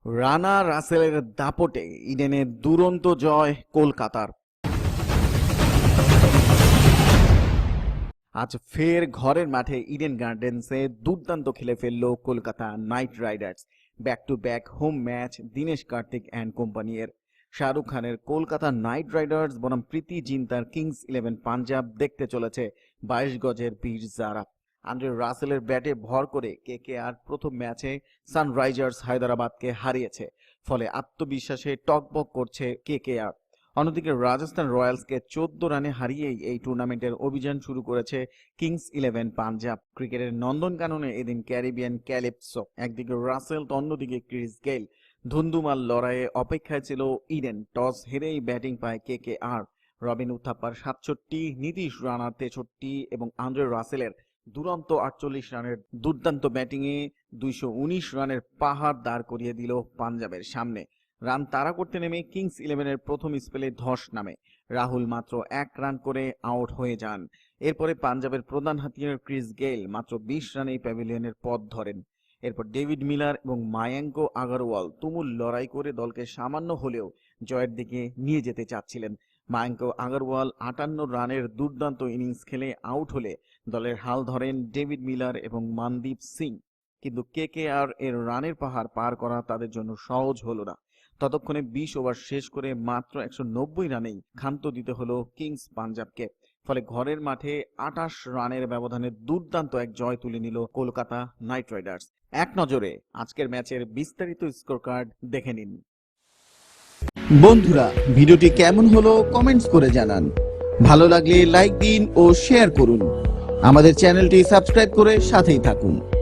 রানা রাসেলের দাপটে ইডেনে দুরন্ত জয় কলকাতার। আজ ফের ঘরের মাঠে ইডেন গার্ডেন্সে দুর্দান্ত খেলে ফেলল Kolkata night Riders. Back to back home match Dinesh Kartik and কোম্পানির। শাহরুখ খানের কলকাতা নাইট রাইডার্স বনাম প্রীতি জিন্তার কিংস 11 পাঞ্জাব দেখতে চলেছে 22 গজের বীর জারা। আন্দ্রে রাসেলের ব্যাটে ভর করে কেকেআর প্রথম ম্যাচে সানরাইজার্স হায়দ্রাবাদকে হারিয়েছে, ফলে আত্মবিশ্বাসে টকবক করছে কেকেআর। অন্যদিকে রাজস্থান রয়্যালসকে 14 রানে হারিয়েই এই টুর্নামেন্টের অভিযান শুরু করেছে কিংস 11 পাঞ্জাব। ক্রিকেটের নন্দনকাননে এদিন ক্যারিবিয়ান ক্যালিপসো, একদিকে রাসেল তো অন্যদিকে ক্রিস গেইল। ধুন্ধুমাল লড়াইয়ে অপেক্ষায় ছিল ইডেন। টস হেরেই ব্যাটিং পায় কেকেআর। রবিন উথাপ্পার 67, নীতিশ রানার 63 এবং আন্দ্রে রাসেলের দুরন্ত 48 রানের দুর্দান্ত ব্যাটিংয়ে 219 রানের পাহাড় দাঁড় করিয়ে দিল পাঞ্জাবের সামনে। রান তাড়া করতে নেমে কিংস 11-এর প্রথম স্পেলে ধস নামে। রাহুল মাত্র 1 রান করে আউট হয়ে যান। এরপরে পাঞ্জাবের প্রধান হাতিয়ার ক্রিস গেইল মাত্র 20 রানেই প্যাভিলিয়নের পথ ধরেন। এরপর ডেভিড মিলার এবং মায়াঙ্ক আগরওয়াল তুমুল লড়াই করে দলকে সামান্য হলেও জয়ের দিকে নিয়ে যেতে চাচ্ছিলেন। মায়াঙ্ক আগরওয়াল 58 রানের দুর্দান্ত ইনিংস খেলে আউট হলে দলের হাল ধরেন ডেভিড মিলার এবং মনদীপ সিং। কিন্তু কেকেআর এর রানের পাহাড় পার করা তাদের জন্য সহজ হলো না। ততক্ষণে 20 ওভার শেষ করে মাত্র 190 রানেই ক্ষান্ত দিতে হলো কিংস পাঞ্জাবকে। ফলে ঘরের মাঠে 28 রানের ব্যবধানে দুর্দান্ত এক জয় তুলে নিল কলকাতা নাইট রাইডার্স। এক নজরে আজকের ম্যাচের বিস্তারিত স্কোর কার্ড দেখে নিন। বন্ধুরা, ভিডিওটি কেমন হলো কমেন্টস করে জানান। ভালো লাগলে লাইক দিন ও শেয়ার করুন। আমাদের চ্যানেলটি সাবস্ক্রাইব করে সাথেই থাকুন।